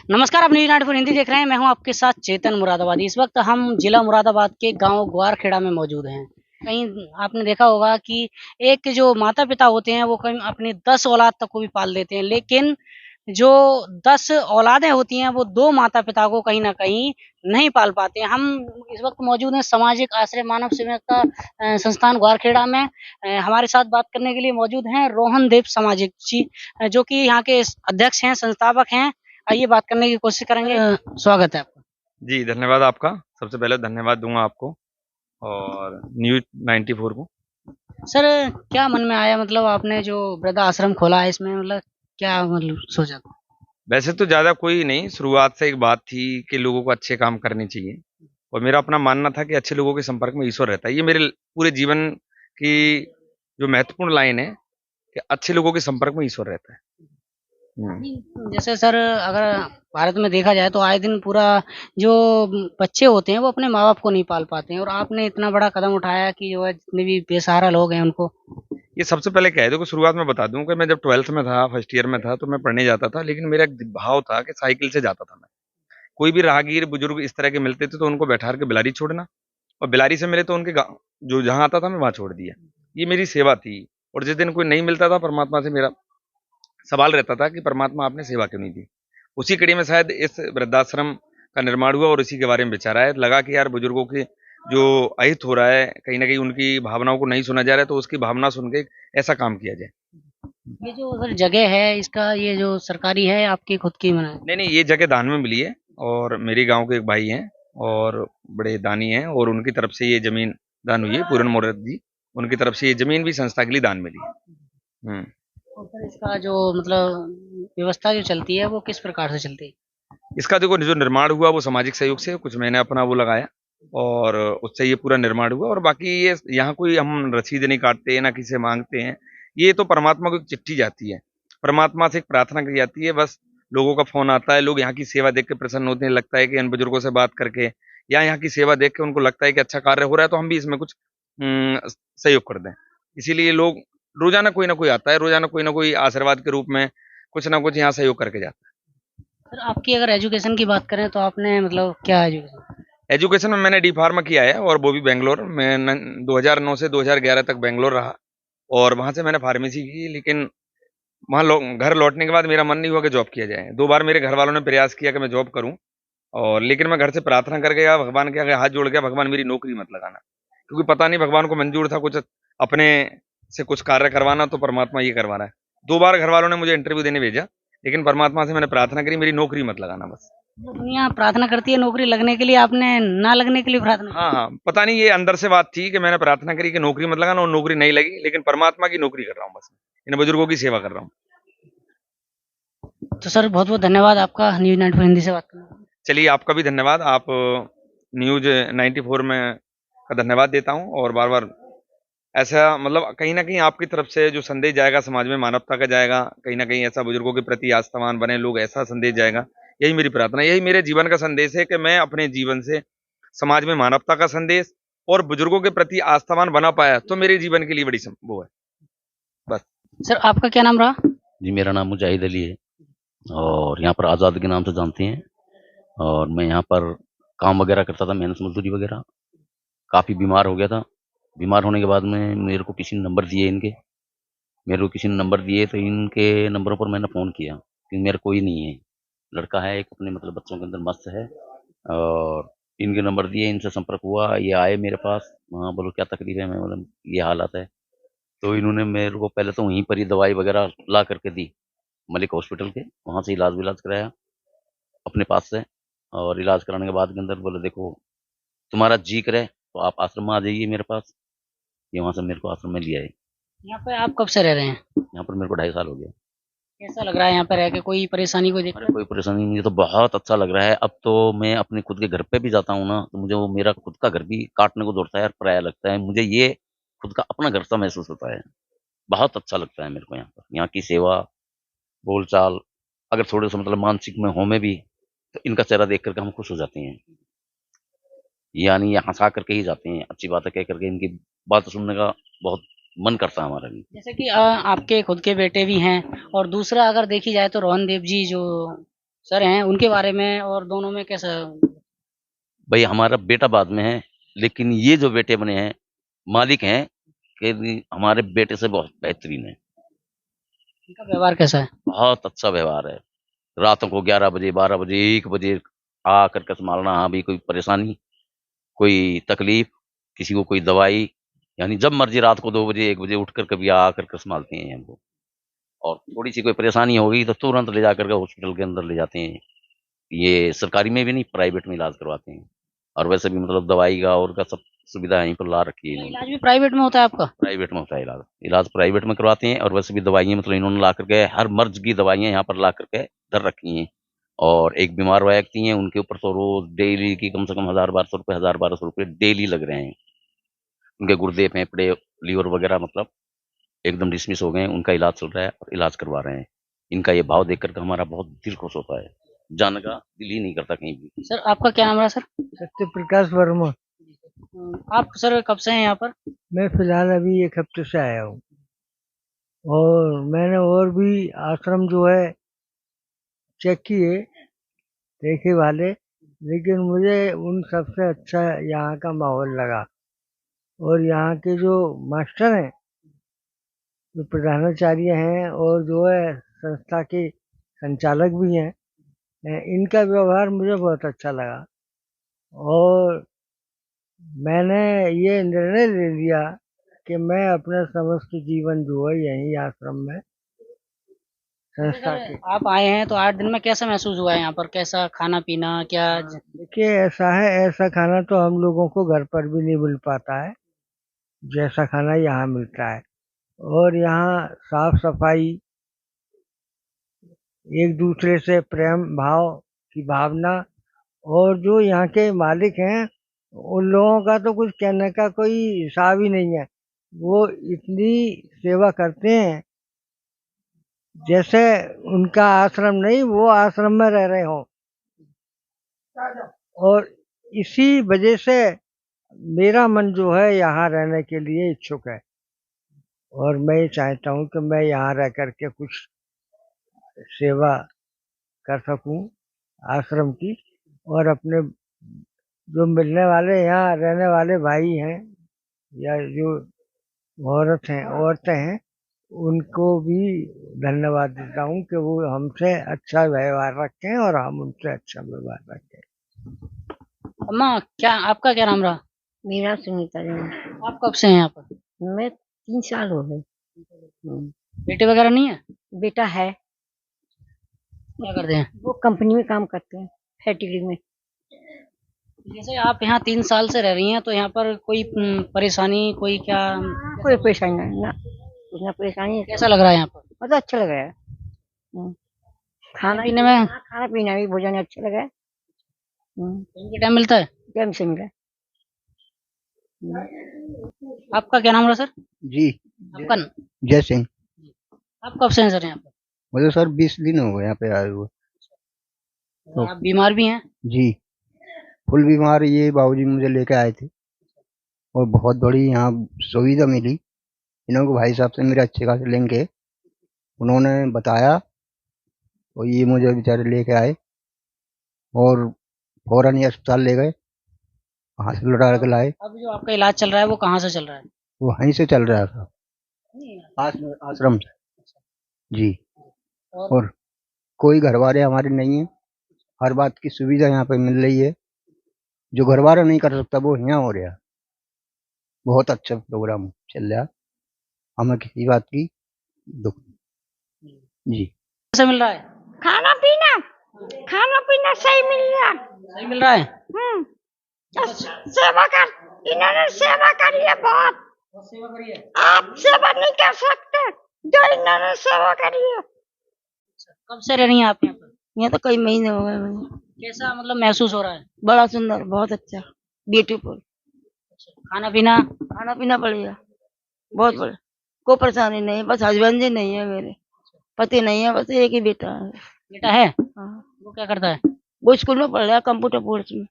नमस्कार, आप न्यूज़ 94 हिंदी देख रहे हैं। मैं हूं आपके साथ चेतन मुरादाबादी। इस वक्त हम जिला मुरादाबाद के गांव ग्वारखेड़ा में मौजूद हैं। कहीं आपने देखा होगा कि एक जो माता-पिता होते हैं वो कहीं अपनी 10 औलाद तक को भी पाल देते हैं, लेकिन जो 10 औलादें होती हैं वो 2 माता-पिता को कहीं न कहीं नहीं पाल पाते हैं। हम इस वक्त मौजूद हैं सामाजिक आश्रय मानव सेवा का संस्थान ग्वारखेड़ा में। हमारे साथ बात करने के लिए मौजूद हैं रोहन देव सामाजिक जी, जो कि यहाँ के अध्यक्ष हैं, संस्थापक हैं। आइए बात करने की कोशिश करेंगे। स्वागत है आपका। जी, धन्यवाद आपका। सबसे पहले धन्यवाद दूँगा आपको और न्यूज़ 94 को। सर, क्या मन में आया, मतलब आपने जो वृद्धाश्रम खोला है इसमें, मतलब क्या मतलब सोचा था? वैसे तो ज़्यादा कोई नहीं, शुरुआत से एक बात थी कि लोगों को अच्छे काम करने चाहिए और मेरा अपना मानना था कि अच्छे लोगों के संपर्क में ईश्वर रहता है। ये मेरे पूरे जीवन की जो महत्वपूर्ण लाइन है कि अच्छे लोगों के संपर्क में ईश्वर रहता है। हुँ। नहीं, जैसे सर अगर भारत में देखा जाए तो आए दिन पूरा जो बच्चे होते हैं वो अपने माँ-बाप को नहीं पाल पाते हैं, और आपने इतना बड़ा कदम उठाया कि जो है जितने भी बेसहारा लोग हैं उनको। ये सबसे पहले क्या है, देखो शुरुआत में बता दूँ कि मैं जब 12th में था, फर्स्ट ईयर में था, तो मैं पढ़ने जाता था, लेकिन मेरा एक भाव था कि साइकिल से जाता था मैं। कोई भी राहगीर, बुजुर्ग इस तरह के मिलते थे तो उनको बैठा के बिलारी छोड़ना, और बिलारी से मिले तो उनके गाँव जो जहाँ आता था मैं वहाँ छोड़ दिया। ये मेरी सेवा थी। और जिस दिन कोई नहीं मिलता था, परमात्मा से मेरा सवाल रहता था कि परमात्मा आपने सेवा क्यों नहीं दी। उसी कड़ी में शायद इस वृद्धाश्रम का निर्माण हुआ और इसी के बारे में विचार आया। लगा कि यार बुजुर्गों की जो अहित हो रहा है, कहीं ना कहीं उनकी भावनाओं को नहीं सुना जा रहा है, तो उसकी भावना सुन के ऐसा काम किया जाए। ये जो सर जगह है इसका, ये जो सरकारी है आपकी खुद की मना है? नहीं नहीं, ये जगह दान में मिली है और मेरे गांव के एक भाई हैं और बड़े दानी हैं, और उनकी तरफ से ये जमीन दान हुई है, पूरन मोरत जी। उनकी तरफ से ये जमीन भी संस्था के लिए दान मिली है। हम्म। और सर इसका जो मतलब व्यवस्था जो चलती है वो किस प्रकार से चलती है? इसका देखो जो निर्माण हुआ वो सामाजिक सहयोग से, कुछ मैंने अपना वो लगाया और उससे ये पूरा निर्माण हुआ। और बाकी ये यहाँ कोई हम रसीद नहीं काटते ना किसी से मांगते हैं। ये तो परमात्मा को एक चिट्ठी जाती है, परमात्मा से एक प्रार्थना की जाती है। बस लोगों का फोन आता है, लोग यहाँ की सेवा देख के प्रसन्न होते हैं, लगता है कि इन बुजुर्गों से बात करके या यहाँ की सेवा देख के उनको लगता है कि अच्छा कार्य हो रहा है, तो हम भी इसमें कुछ सहयोग कर दें। इसीलिए लोग रोजाना कोई ना कोई आता है, रोजाना कोई ना कोई आशीर्वाद के रूप में कुछ ना कुछ यहाँ सहयोग करके जाता है। सर आपकी अगर एजुकेशन की बात करें तो आपने मतलब क्या एजुकेशन? एजुकेशन में मैंने डी फार्मा किया है और वो भी बेंगलोर में। 2009 से 2011 तक बेंगलोर रहा और वहां से मैंने फार्मेसी की। लेकिन वहां घर लौटने के बाद मेरा मन नहीं हुआ कि जॉब किया जाए। 2 बार मेरे घर वालों ने प्रयास किया कि मैं जॉब करूं, और लेकिन मैं घर से प्रार्थना करके गया, भगवान के आगे हाथ जोड़ गया, भगवान मेरी नौकरी मत लगाना। क्योंकि पता नहीं भगवान को मंजूर था कुछ अपने से कुछ कार्य करवाना, तो परमात्मा ये करवा रहा है। 2 बार घर वालों ने मुझे इंटरव्यू देने भेजा, लेकिन परमात्मा से मैंने प्रार्थना करी मेरी नौकरी मत लगाना बस। जो दुनिया प्रार्थना करती है नौकरी लगने के लिए, आपने ना लगने के लिए प्रार्थना की? हाँ हाँ, पता नहीं ये अंदर से बात थी कि मैंने प्रार्थना करी कि नौकरी मत लगाना, और नौकरी नहीं लगी, लेकिन परमात्मा की नौकरी कर रहा हूँ बस, इन बुजुर्गों की सेवा कर रहा हूँ। तो सर बहुत बहुत धन्यवाद आपका न्यूज़ 94 हिंदी से बात करने के लिए। चलिए आपका भी धन्यवाद। आप न्यूज 94 में का धन्यवाद देता हूँ, और बार बार ऐसा मतलब कहीं ना कहीं आपकी तरफ से जो संदेश जाएगा समाज में, मानवता का जाएगा, कहीं ना कहीं ऐसा बुजुर्गों के प्रति आस्थावान बने लोग, ऐसा संदेश जाएगा। यही मेरी प्रार्थना, यही मेरे जीवन का संदेश है कि मैं अपने जीवन से समाज में मानवता का संदेश और बुजुर्गों के प्रति आस्थावान बना पाया, तो मेरे जीवन के लिए बड़ी वो है बस। सर आपका क्या नाम रहा? जी, मेरा नाम मुजाहिद अली है और यहाँ पर आज़ाद के नाम से जानते हैं। और मैं यहाँ पर काम वगैरह करता था, मेहनत मजदूरी वगैरह। काफ़ी बीमार हो गया था। बीमार होने के बाद में मेरे को किसी ने नंबर दिए इनके। मेरे को किसी ने नंबर दिए तो इनके नंबरों पर मैंने फ़ोन किया कि मेरा कोई नहीं है, लड़का है एक अपने मतलब बच्चों के अंदर मस्त है। और इनके नंबर दिए, इनसे संपर्क हुआ, ये आए मेरे पास। हाँ, बोलो क्या तकलीफ़ है? मैं बोला ये हालात है। तो इन्होंने मेरे को पहले तो वहीं पर ही दवाई वगैरह ला करके दी, मलिक हॉस्पिटल के। वहाँ से इलाज-विलाज कराया अपने पास से। और इलाज कराने के बाद के अंदर बोले देखो तुम्हारा जी करे तो आप आश्रम में आ जाइए मेरे पास। ये वहाँ से मेरे को आश्रम में लिया है। यहाँ पे आप कब से रह रहे हैं? यहाँ पर मेरे को 2.5 साल हो गया। कैसा लग रहा है यहाँ पे रह के? कोई परेशानी, कोई अरे दिक्कत? कोई परेशानी नहीं, मुझे तो बहुत अच्छा लग रहा है। अब तो मैं अपने खुद के घर पे भी जाता हूँ ना, तो मुझे वो मेरा खुद का घर भी काटने को दौड़ता है और पराया लगता है। मुझे ये खुद का अपना घर सा महसूस होता है। बहुत अच्छा लगता है मेरे को यहाँ पर। यहाँ की सेवा, बोलचाल, अगर थोड़े-से मतलब मानसिक में हों मैं भी, तो इनका चेहरा देख कर के हम खुश हो जाते हैं। यानी ये हँसा करके ही जाते हैं, अच्छी बातें कह करके। इनकी बात सुनने का बहुत मन करता है हमारा भी। जैसे कि आपके खुद के बेटे भी हैं, और दूसरा अगर देखी जाए तो रोहन देव जी जो सर हैं उनके बारे में और दोनों में कैसा? भाई हमारा बेटा बाद में है, लेकिन ये जो बेटे बने हैं मालिक हैं कि हमारे बेटे से बहुत बेहतरीन है। इनका व्यवहार कैसा है? बहुत अच्छा व्यवहार है। रातों को 11 बजे 12 बजे 1 बजे आकर के संभालना, हाँ भी कोई परेशानी कोई तकलीफ किसी को कोई दवाई, यानी जब मर्जी रात को 2 बजे 1 बजे उठकर कभी आकर के संभालते हैं हमको। और थोड़ी सी कोई परेशानी होगी तो तुरंत ले जाकर के हॉस्पिटल के अंदर ले जाते हैं। ये सरकारी में भी नहीं, प्राइवेट में इलाज करवाते हैं। और वैसे भी मतलब दवाई का और का सब सुविधा यहीं पर ला रखी है इन्होंने। इलाज भी प्राइवेट में होता है आपका? प्राइवेट में होता है इलाज। इलाज प्राइवेट में करवाते हैं और वैसे भी दवाइयाँ मतलब इन्होंने ला करके हर मर्ज की दवाइयाँ यहाँ पर ला करके धर रखी हैं। और एक बीमार व्यक्ति हैं उनके ऊपर तो रोज डेली की कम से कम 1000-1200 रुपये डेली लग रहे हैं। उनके गुर्दे फेफड़े लीवर वगैरह मतलब एकदम डिसमिस हो गए हैं, उनका इलाज चल रहा है और इलाज करवा रहे हैं। इनका ये भाव देख करके हमारा बहुत दिल खुश होता है, जाने का दिल ही नहीं करता कहीं भी। सर आपका क्या नाम रहा सर? सत्य प्रकाश वर्मा। आप सर कब से हैं यहाँ पर? मैं फिलहाल अभी 1 हफ्ते से आया हूँ और मैंने और भी आश्रम जो है चेक किए देखे वाले, लेकिन मुझे उन सबसे अच्छा यहाँ का माहौल लगा। और यहाँ के जो मास्टर हैं, जो प्रधानाचार्य हैं और जो है संस्था के संचालक भी हैं, इनका व्यवहार मुझे बहुत अच्छा लगा। और मैंने ये निर्णय ले लिया कि मैं अपना समस्त जीवन जो है यही आश्रम में संस्था के। आप आए हैं तो 8 दिन में कैसा महसूस हुआ है यहाँ पर? कैसा खाना पीना क्या? देखिए ऐसा है, ऐसा खाना तो हम लोगों को घर पर भी नहीं मिल पाता है जैसा खाना यहाँ मिलता है। और यहाँ साफ सफाई, एक दूसरे से प्रेम भाव की भावना, और जो यहाँ के मालिक हैं उन लोगों का तो कुछ कहने का कोई हिसाब ही नहीं है। वो इतनी सेवा करते हैं जैसे उनका आश्रम नहीं, वो आश्रम में रह रहे हों। और इसी वजह से मेरा मन जो है यहाँ रहने के लिए इच्छुक है। और मैं ये चाहता हूँ कि मैं यहाँ रह करके कुछ सेवा कर सकूं आश्रम की। और अपने जो मिलने वाले यहाँ रहने वाले भाई हैं या जो औरतें हैं, उनको भी धन्यवाद देता हूँ कि वो हमसे अच्छा व्यवहार रखें और हम उनसे अच्छा व्यवहार रखें। अम्मा क्या आपका क्या नाम रहा? मेरा सुनीता जैन। आप कब से हैं यहाँ पर? मैं 3 साल हो गए। बेटे वगैरह नहीं है? बेटा है, क्या करते हैं? वो कंपनी में काम करते हैं, फैक्ट्री में। जैसे आप यहाँ 3 साल से रह रही हैं तो यहाँ पर कोई परेशानी कोई क्या? कोई परेशानी नहीं ना, कुछ ना परेशानी। कैसा लग रहा है यहाँ पर? मतलब अच्छा लग रहा है। खाना पीने में? खाना पीना भी भोजन अच्छा लगा है। टाइम के टाइम मिलता है? टाइम से मिला। आपका क्या नाम रहा सर? जी आपका जय सिंह। आप कब से हैं सर यहाँ पर? मुझे सर 20 दिन हो गए यहाँ पे आए हुए। तो आप बीमार भी हैं? जी फुल बीमार, ये बाबूजी मुझे लेके आए थे और बहुत बड़ी यहाँ सुविधा मिली। इन्होंने भाई साहब से मेरे अच्छे खासे लिंक है, उन्होंने बताया और ये मुझे बेचारे लेके आए और फौरन ही अस्पताल ले गए, वहाँ से लौटा के लाए। अब जो आपका इलाज चल रहा है वो कहाँ से चल रहा है? वो वहीं से चल रहा था, आश्रम से। जी और कोई घर वाले हमारे नहीं है, हर बात की सुविधा यहाँ पे मिल रही है। जो घर वाला नहीं कर सकता वो यहाँ हो रहा। बहुत अच्छा प्रोग्राम चल रहा, हमें किसी बात की दुख जी। कैसे मिल रहा है? खाना पीना सही मिल रहा। सही मिल रहा है? सेवा कर, इन्होंने सेवा करी है बहुत। सेवा करिए। आप सेवा नहीं कर सकते जो इन्होंने सेवा करी है। कब से रह रही हैं आप यहाँ पर? यहाँ तो कई महीने हो गए मुझे। कैसा मतलब महसूस हो रहा है? बड़ा सुंदर, बहुत अच्छा, ब्यूटीफुल। खाना पीना? खाना पीना बढ़िया, बहुत बढ़िया, कोई परेशानी नहीं। बस हस्बैंड जी नहीं है मेरे, पति नहीं है, बस एक ही बेटा है। बेटा है? हाँ। वो क्या करता है? वो स्कूल में पढ़ रहा है, कंप्यूटर कोर्स में।